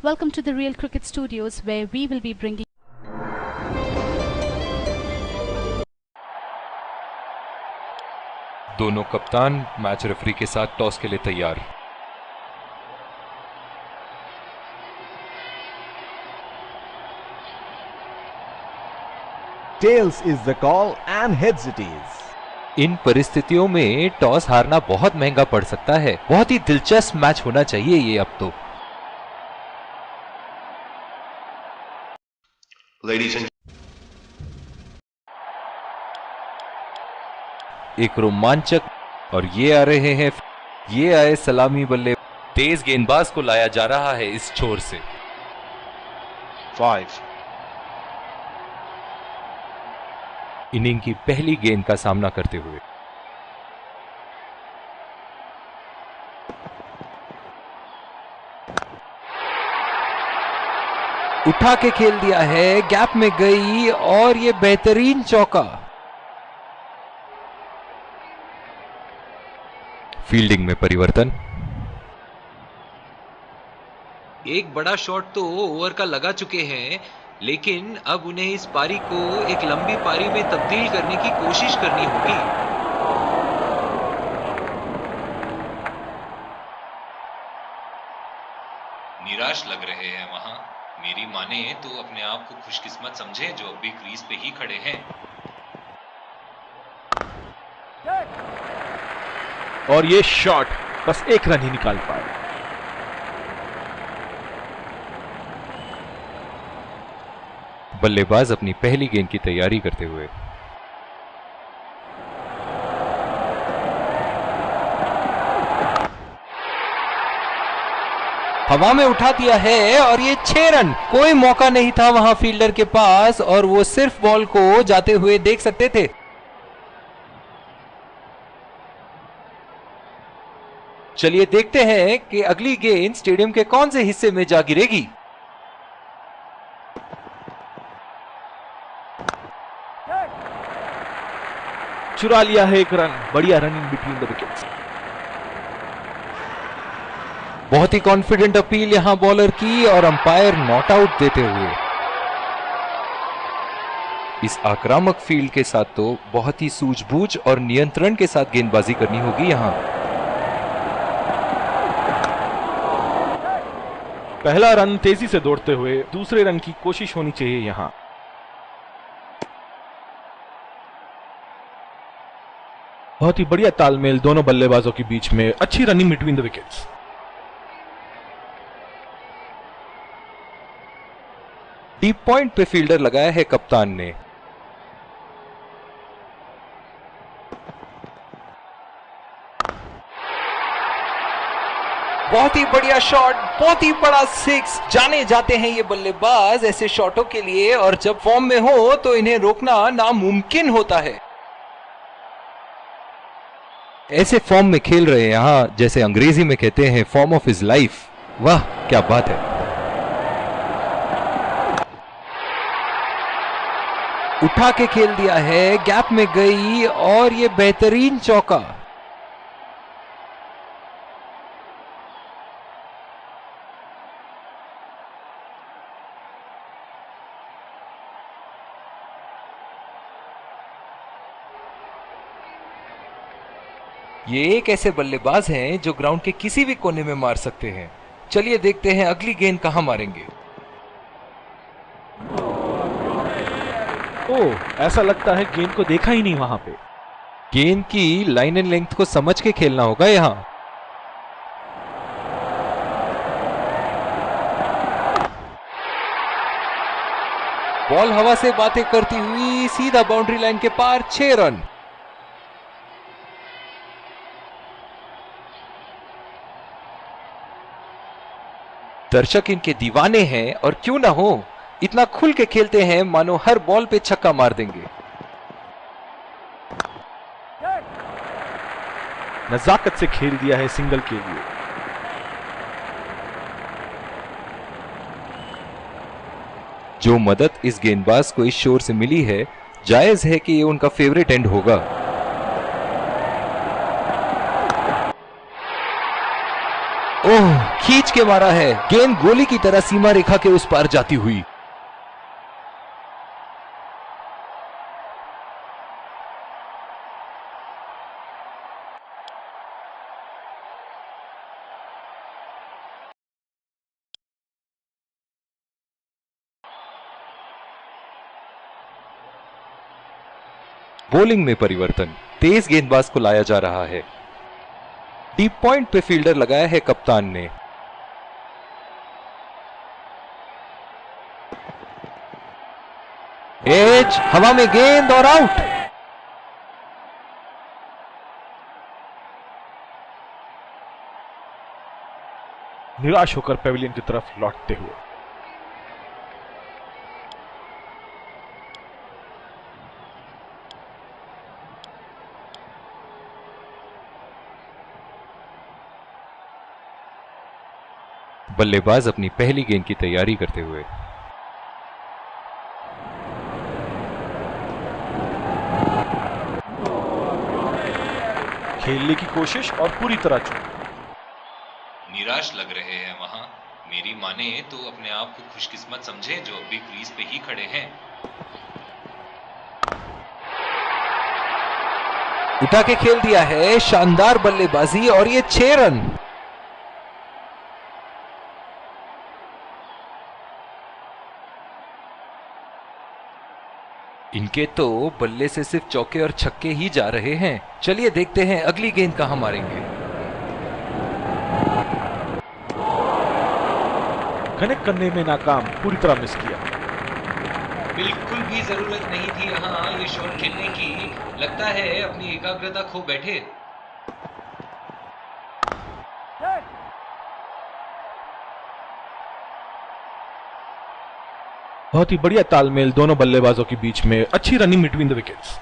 Welcome to the Real Cricket Studios, where we will be bringing दोनों कप्तान match referee के साथ toss के लिए तैयार। Tails is the call and heads it is. इन परिस्थितियों में टॉस हारना बहुत महंगा पड़ सकता है। बहुत ही दिलचस्प मैच होना चाहिए ये अब तो। एक रोमांचक और ये आ रहे हैं, ये आए सलामी बल्ले। तेज गेंदबाज को लाया जा रहा है इस छोर से। 5 इनिंग की पहली गेंद का सामना करते हुए उठा के खेल दिया है, गैप में गई और ये बेहतरीन चौका। फील्डिंग में परिवर्तन। एक बड़ा शॉट तो ओवर का लगा चुके हैं, लेकिन अब उन्हें इस पारी को एक लंबी पारी में तब्दील करने की कोशिश करनी होगी। निराश लग रहे हैं वहां। मेरी माने तो अपने आप को खुशकिस्मत समझे जो अभी क्रीज पे ही खड़े हैं। और ये शॉट बस एक रन ही निकाल पाए। बल्लेबाज अपनी पहली गेंद की तैयारी करते हुए हवा में उठा दिया है और ये 6 रन। कोई मौका नहीं था वहां फील्डर के पास और वो सिर्फ बॉल को जाते हुए देख सकते थे। चलिए देखते हैं कि अगली गेंद स्टेडियम के कौन से हिस्से में जा गिरेगी। चुरा लिया है एक रन। बढ़िया run in between the wickets. बहुत ही कॉन्फिडेंट अपील यहां बॉलर की और अंपायर नॉट आउट देते हुए। इस आक्रामक फील्ड के साथ तो बहुत ही सूझबूझ और नियंत्रण के साथ गेंदबाजी करनी होगी यहां। पहला रन तेजी से दौड़ते हुए दूसरे रन की कोशिश होनी चाहिए यहां। बहुत ही बढ़िया तालमेल दोनों बल्लेबाजों के बीच में। अच्छी running between the wickets. Deep point पे फील्डर लगाया है कप्तान ने। बहुत ही बढ़िया शॉट, बहुत ही बड़ा 6। जाने जाते हैं ये बल्लेबाज ऐसे शॉटों के लिए, और जब फॉर्म में हो तो इन्हें रोकना नामुमकिन होता है। ऐसे फॉर्म में खेल रहे हैं यहां, जैसे अंग्रेजी में कहते हैं फॉर्म ऑफ हिज लाइफ। वाह क्या बात है। उठा के खेल दिया है, गैप में गई और ये बेहतरीन चौका। ये एक ऐसे बल्लेबाज हैं जो ग्राउंड के किसी भी कोने में मार सकते हैं। चलिए देखते हैं अगली गेंद कहां मारेंगे। ओह, ऐसा लगता है गेंद को देखा ही नहीं वहां पे। गेंद की लाइन एंड लेंथ को समझ के खेलना होगा यहां। बॉल हवा से बातें करती हुई सीधा बाउंड्री लाइन के पार। 6 रन। दर्शक इनके दीवाने हैं, और क्यों ना हो, इतना खुल के खेलते हैं मानो हर बॉल पे छक्का मार देंगे। नजाकत से खेल दिया है सिंगल के लिए। जो मदद इस गेंदबाज को इस शोर से मिली है, जायज है कि ये उनका फेवरेट एंड होगा। ओह खींच के मारा है, गेंद गोली की तरह सीमा रेखा के उस पार जाती हुई। बॉलिंग में परिवर्तन, तेज गेंदबाज को लाया जा रहा है। डीप पॉइंट पे फील्डर लगाया है कप्तान ने। एज, हवा में गेंद और आउट। निराश होकर पेविलियन की तरफ लौटते हुए। बल्लेबाज अपनी पहली गेंद की तैयारी करते हुए। खेलने की कोशिश और पूरी तरह चूक। निराश लग रहे हैं वहां। मेरी माने तो अपने आप को खुशकिस्मत समझे जो अभी क्रीज पे ही खड़े हैं। उठा के खेल दिया है, शानदार बल्लेबाजी और ये 6 रन। इनके तो बल्ले से सिर्फ चौके और छक्के ही जा रहे हैं। चलिए देखते हैं अगली गेंद कहां मारेंगे। कनेक्ट करने में नाकाम, पूरी तरह मिस किया। बिल्कुल भी जरूरत नहीं थी यहाँ ये शॉट खेलने की। लगता है अपनी एकाग्रता खो बैठे। बहुत ही बढ़िया तालमेल दोनों बल्लेबाजों के बीच में, अच्छी running between the wickets.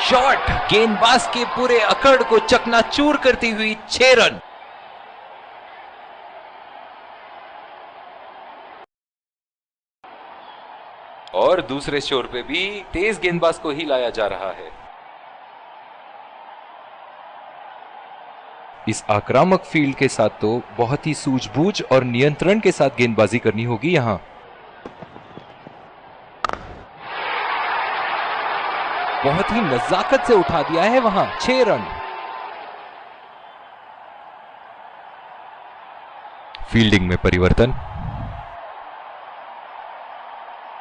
Shot, गेंदबाज के पूरे अकड़ को चकनाचूर करती हुई 6 रन। और दूसरे छोर पे भी तेज गेंदबाज को ही लाया जा रहा है। इस आक्रामक फील्ड के साथ तो बहुत ही सूझबूझ और नियंत्रण के साथ गेंदबाजी करनी होगी यहां। बहुत ही नजाकत से उठा दिया है वहां, 6 रन। फील्डिंग में परिवर्तन।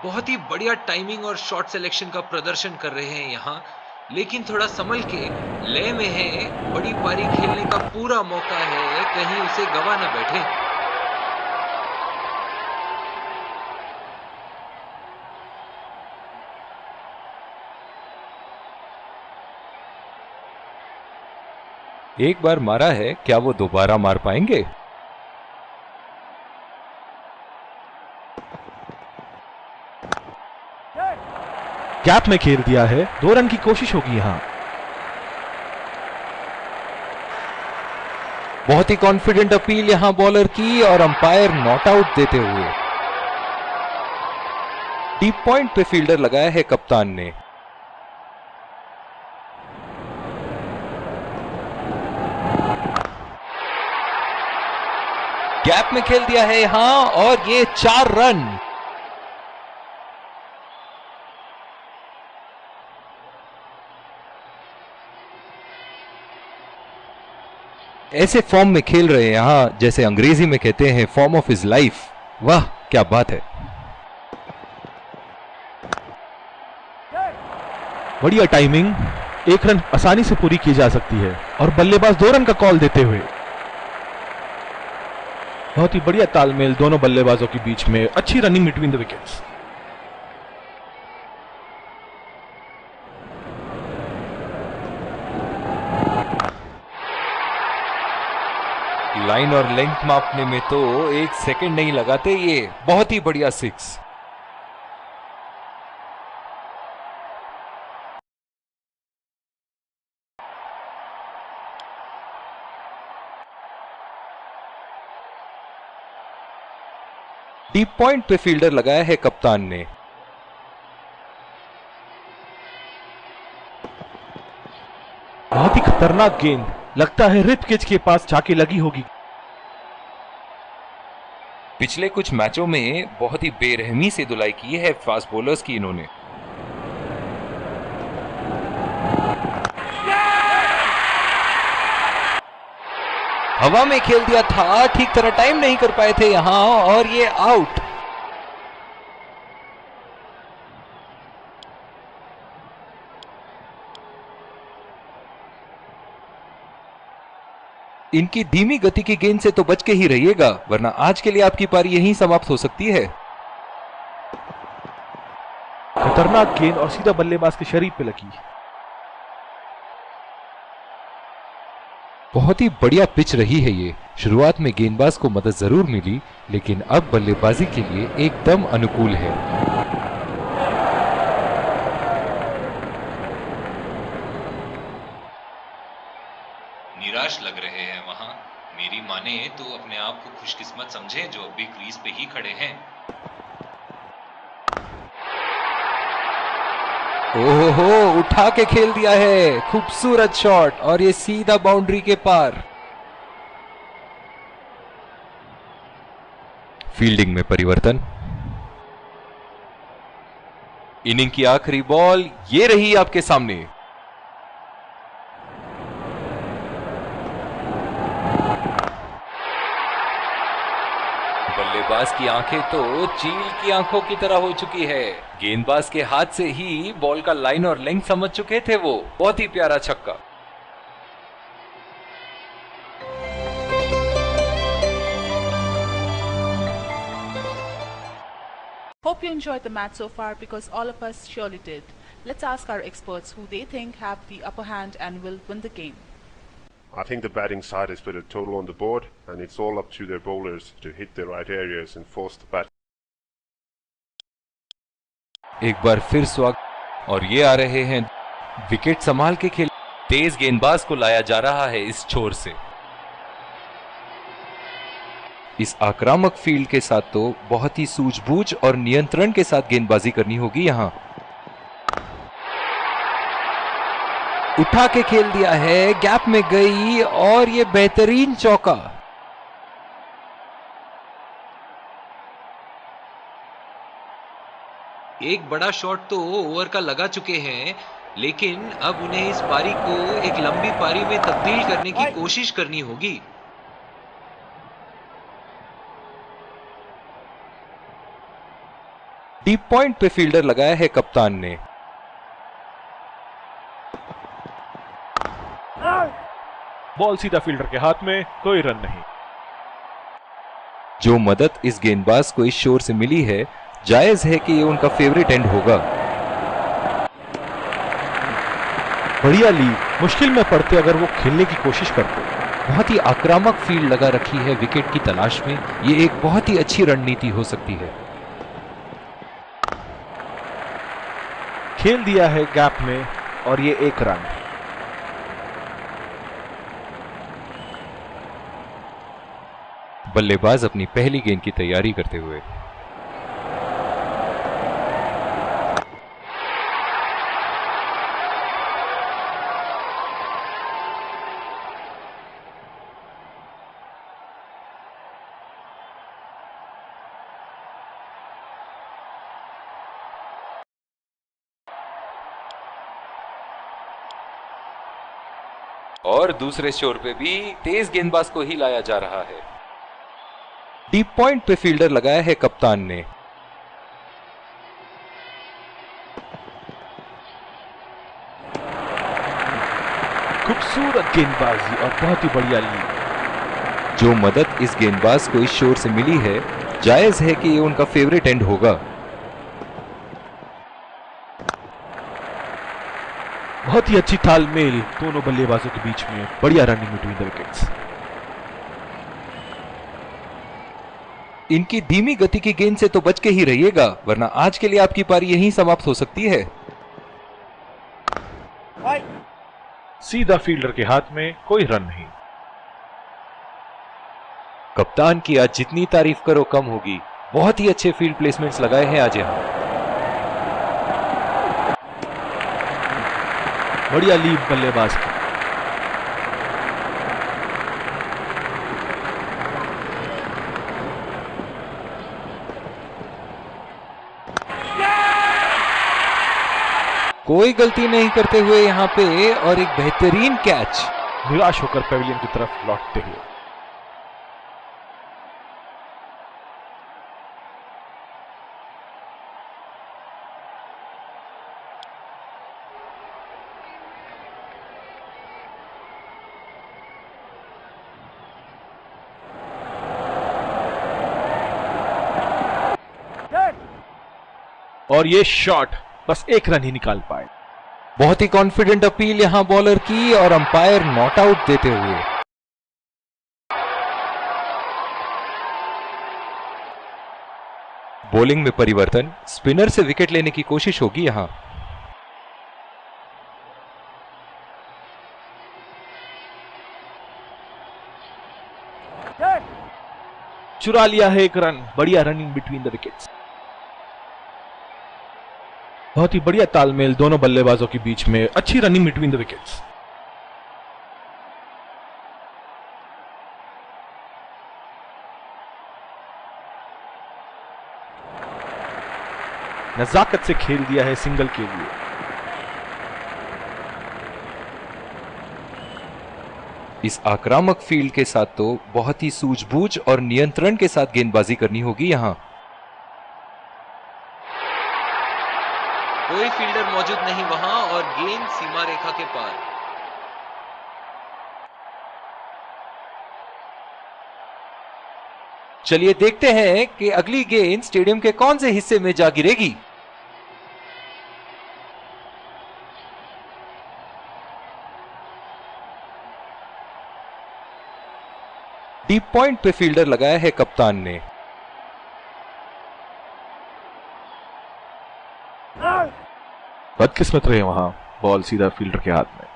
बहुत ही बढ़िया टाइमिंग और शॉट सिलेक्शन का प्रदर्शन कर रहे हैं यहाँ, लेकिन थोड़ा संभल के। लय में है, बड़ी पारी खेलने का पूरा मौका है, कहीं उसे गवा न बैठे। एक बार मारा है, क्या वो दोबारा मार पाएंगे? गैप में खेल दिया है, 2 रन की कोशिश होगी यहां। बहुत ही कॉन्फिडेंट अपील यहां बॉलर की और अंपायर नॉट आउट देते हुए। डीप पॉइंट पे फील्डर लगाया है कप्तान ने। गैप में खेल दिया है यहां और ये 4 रन। ऐसे फॉर्म में खेल रहे हैं यहां, जैसे अंग्रेजी में कहते हैं फॉर्म ऑफ हिज लाइफ। वाह क्या बात है। बढ़िया टाइमिंग, 1 रन आसानी से पूरी की जा सकती है और बल्लेबाज 2 रन का कॉल देते हुए। बहुत ही बढ़िया तालमेल दोनों बल्लेबाजों के बीच में, अच्छी running between the wickets. Line और लेंथ मापने में तो 1 सेकंड नहीं लगाते ये। बहुत ही बढ़िया 6। डीप पॉइंट पे फील्डर लगाया है कप्तान ने। बहुत ही खतरनाक गेंद, लगता है रिब केज के पास जाके लगी होगी। पिछले कुछ मैचों में बहुत ही बेरहमी से धुलाई की है फास्ट बॉलर्स की इन्होंने। हवा में खेल दिया था, ठीक तरह टाइम नहीं कर पाए थे यहां और ये आउट। इनकी धीमी गति की गेंद से तो बच के ही रहिएगा, वरना आज के लिए आपकी पारी यहीं समाप्त हो सकती है। खतरनाक गेंद और सीधा बल्लेबाज के शरीर पे लगी। बहुत ही बढ़िया पिच रही है ये। शुरुआत में गेंदबाज को मदद जरूर मिली, लेकिन अब बल्लेबाजी के लिए एकदम अनुकूल है। निराश लग रहे हैं वहां। मेरी माने तो अपने आप को खुशकिस्मत समझे जो अभी क्रीज पे ही खड़े हैं। ओहो, उठा के खेल दिया है, खूबसूरत शॉट और ये सीधा बाउंड्री के पार। फील्डिंग में परिवर्तन। इनिंग की आखिरी बॉल ये रही आपके सामने। बल्लेबाज की आंखें तो चील की आंखों की तरह हो चुकी है। गेंदबाज के हाथ से ही बॉल का लाइन और लेंथ समझ चुके थे वो। बहुत ही प्यारा छक्का। Hope you enjoyed the match so far because all of us surely did. Let's ask our experts who they think have the upper hand and will win the game. I think the batting side has put a total on the board and it's all up to their bowlers to hit the right areas and force the bat. एक बार फिर स्वागत। और ये आ रहे हैं wicket संभाल के खेल। तेज गेंदबाज को लाया जा रहा है इस छोर से। इस आक्रामक फील्ड के साथ तो बहुत ही सूझबूझ और नियंत्रण के साथ गेंदबाजी करनी होगी यहां। उठा के खेल दिया है, गैप में गई और ये बेहतरीन चौका। एक बड़ा शॉट तो ओवर का लगा चुके हैं, लेकिन अब उन्हें इस पारी को एक लंबी पारी में तब्दील करने की कोशिश करनी होगी। डीप पॉइंट पे फील्डर लगाया है कप्तान ने। बॉल सीधा फील्डर के हाथ में, कोई रन नहीं। जो मदद इस गेंदबाज को इस शोर से मिली है, जायज है कि ये उनका फेवरेट एंड होगा। बढ़िया लीड, मुश्किल में पड़ते अगर वो खेलने की कोशिश करते। बहुत ही आक्रामक फील्ड लगा रखी है विकेट की तलाश में। ये एक बहुत ही अच्छी रणनीति हो सकती है। खेल दिया है गैप में और ये एक रन। बल्लेबाज अपनी पहली गेंद की तैयारी करते हुए। और दूसरे छोर पे भी तेज गेंदबाज को ही लाया जा रहा है। डीप पॉइंट पे फील्डर लगाया है कप्तान ने। खूबसूरत गेंदबाजी और बहुत ही बढ़िया लीड। जो मदद इस गेंदबाज को इस शोर से मिली है, जायज है कि ये उनका फेवरेट एंड होगा। बहुत ही अच्छी तालमेल दोनों बल्लेबाजों के बीच में। बढ़िया रनिंग बिटवीन द विकेट्स। इनकी धीमी गति की गेंद से तो बच के ही रहिएगा, वरना आज के लिए आपकी पारी यहीं समाप्त हो सकती है। सीधा फील्डर के हाथ में, कोई रन नहीं। कप्तान की आज जितनी तारीफ करो कम होगी। बहुत ही अच्छे फील्ड प्लेसमेंट्स लगाए हैं आज यहां। बढ़िया लीड बल्लेबाज की। कोई गलती नहीं करते हुए यहाँ पे और एक बेहतरीन कैच। निराश होकर पेविलियन की तरफ लौटते हुए। और ये शॉट बस एक रन ही निकाल पाए। बहुत ही कॉन्फिडेंट अपील यहां बॉलर की और अंपायर नॉट आउट देते हुए। बॉलिंग में परिवर्तन, स्पिनर से विकेट लेने की कोशिश होगी यहां। चुरा लिया है एक रन। बढ़िया रनिंग बिटवीन द विकेट्स। बहुत ही बढ़िया तालमेल दोनों बल्लेबाजों के बीच में। अच्छी रनिंग बिटवीन द विकेट्स। नजाकत से खेल दिया है सिंगल के लिए। इस आक्रामक फील्ड के साथ तो बहुत ही सूझबूझ और नियंत्रण के साथ गेंदबाजी करनी होगी यहां। कोई फील्डर मौजूद नहीं वहां और गेंद सीमा रेखा के पार। चलिए देखते हैं कि अगली गेंद स्टेडियम के कौन से हिस्से में जा गिरेगी। डीप पॉइंट पे फील्डर लगाया है कप्तान ने। बदकिस्मत रहे वहां, बॉल सीधा फील्डर के हाथ में।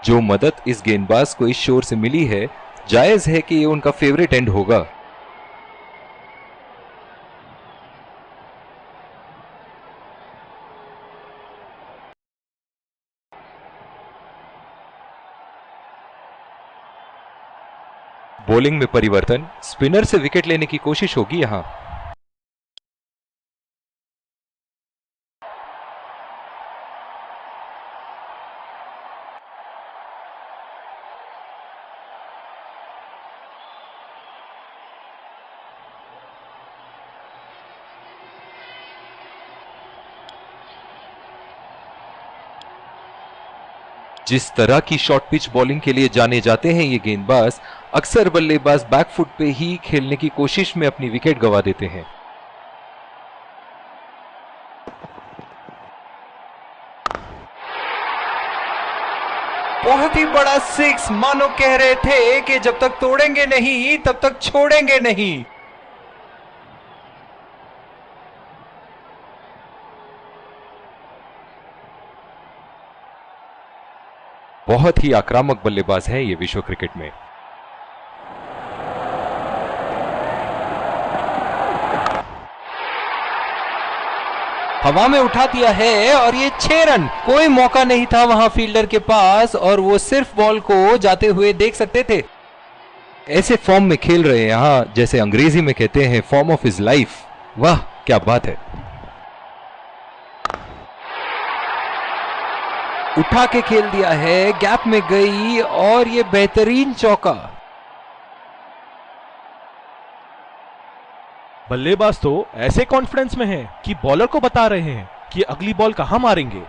जो मदद इस गेंदबाज को इस शोर से मिली है, जायज है कि ये उनका फेवरेट एंड होगा। बॉलिंग में परिवर्तन, स्पिनर से विकेट लेने की कोशिश होगी यहां। जिस तरह की शॉर्ट पिच बॉलिंग के लिए जाने जाते हैं ये गेंदबाज, अक्सर बल्लेबाज बैकफुट पे ही खेलने की कोशिश में अपनी विकेट गंवा देते हैं। बहुत ही बड़ा सिक्स, मानो कह रहे थे कि जब तक तोड़ेंगे नहीं तब तक छोड़ेंगे नहीं। बहुत ही आक्रामक बल्लेबाज हैं ये विश्व क्रिकेट में। हवा में उठा दिया है और ये 6 रन। कोई मौका नहीं था वहां फील्डर के पास और वो सिर्फ बॉल को जाते हुए देख सकते थे। ऐसे फॉर्म में खेल रहे हैं यहां, जैसे अंग्रेजी में कहते हैं फॉर्म ऑफ हिज लाइफ। वाह क्या बात है। उठा के खेल दिया है, गैप में गई और ये बेहतरीन चौका। बल्लेबाज तो ऐसे कॉन्फिडेंस में है कि बॉलर को बता रहे हैं कि अगली बॉल कहां मारेंगे।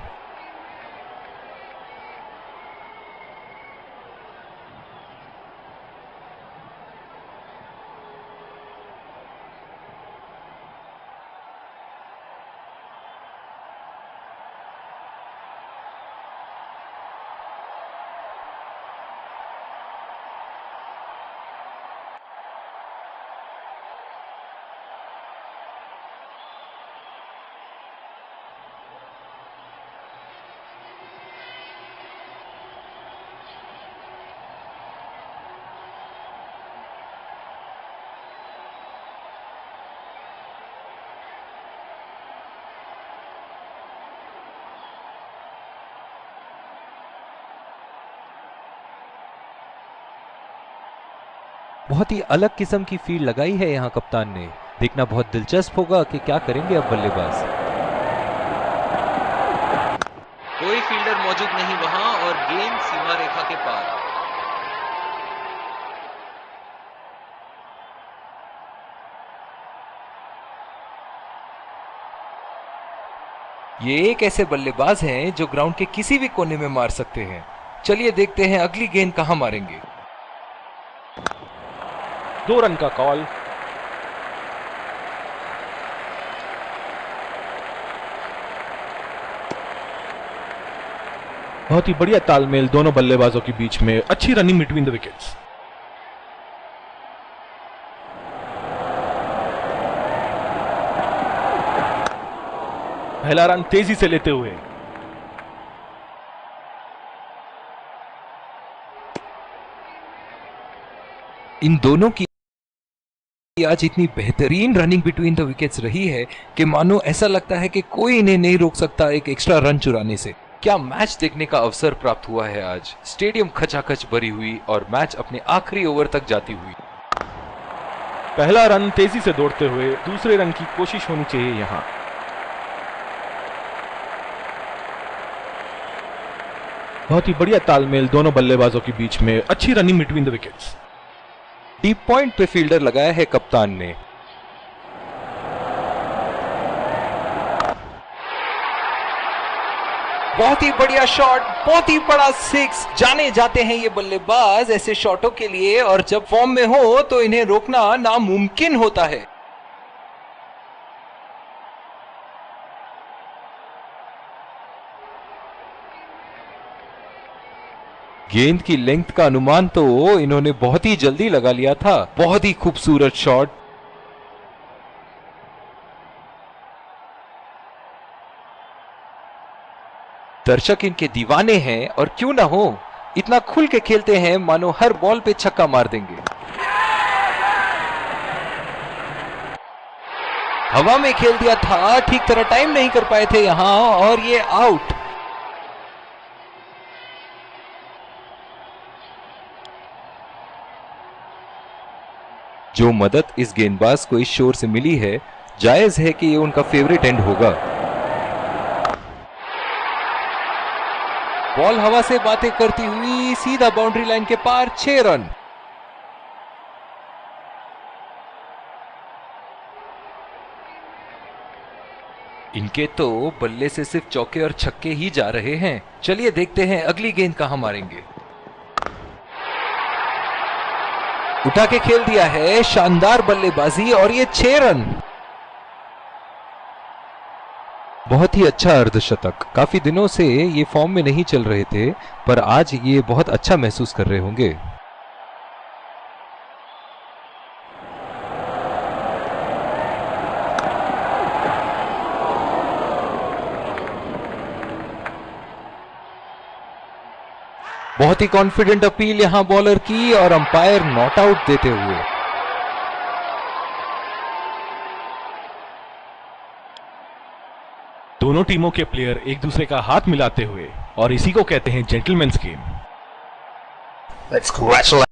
बहुत ही अलग किस्म की फील्ड लगाई है यहां कप्तान ने। देखना बहुत दिलचस्प होगा कि क्या करेंगे अब बल्लेबाज। मौजूद नहीं वहां और गेंद सीमा रेखा के पार। ये एक ऐसे बल्लेबाज हैं जो ग्राउंड के किसी भी कोने में मार सकते हैं। चलिए देखते हैं अगली गेंद कहां मारेंगे। 2 रन का कॉल। बहुत ही बढ़िया तालमेल दोनों बल्लेबाजों के बीच में, अच्छी रनिंग बिटवीन द विकेट्स। पहला रन तेजी से लेते हुए। इन दोनों की आज इतनी बेहतरीन रनिंग बिटवीन द विकेट्स रही है कि मानो ऐसा लगता है कि कोई इन्हें नहीं रोक सकता एक एक्स्ट्रा रन चुराने से। क्या मैच देखने का अवसर प्राप्त हुआ है आज। स्टेडियम खचाखच भरी हुई और मैच अपने आखिरी ओवर तक जाती हुई। पहला रन तेजी से दौड़ते हुए, दूसरे रन की कोशिश होनी चाहिए यहां। बहुत ही बढ़िया तालमेल दोनों बल्लेबाजों के बीच में, अच्छी running between the wickets. Deep point पे फील्डर लगाया है कप्तान ने। बहुत ही बढ़िया शॉट, बहुत ही बड़ा 6। जाने जाते हैं ये बल्लेबाज ऐसे शॉटों के लिए और जब फॉर्म में हो तो इन्हें रोकना नामुमकिन होता है। गेंद की लेंथ का अनुमान तो इन्होंने बहुत ही जल्दी लगा लिया था। बहुत ही खूबसूरत शॉट। दर्शक इनके दीवाने हैं और क्यों ना हो, इतना खुल के खेलते हैं मानो हर बॉल पे छक्का मार देंगे। हवा में खेल दिया था, ठीक तरह टाइम नहीं कर पाए थे यहां और ये आउट। जो मदद इस गेंदबाज को इस शोर से मिली है, जायज है कि ये उनका फेवरेट एंड होगा। बॉल हवा से बातें करती हुई सीधा बाउंड्री लाइन के पार, 6 रन। इनके तो बल्ले से सिर्फ चौके और छक्के ही जा रहे हैं। चलिए देखते हैं अगली गेंद कहां मारेंगे। उठा के खेल दिया है, शानदार बल्लेबाजी और ये 6 रन। बहुत ही अच्छा अर्धशतक। काफी दिनों से ये फॉर्म में नहीं चल रहे थे, पर आज ये बहुत अच्छा महसूस कर रहे होंगे। बहुत ही कॉन्फिडेंट अपील यहां बॉलर की और अंपायर नॉट आउट देते हुए। दोनों टीमों के प्लेयर एक दूसरे का हाथ मिलाते हुए, और इसी को कहते हैं जेंटलमैन्स गेम। Let's congratulate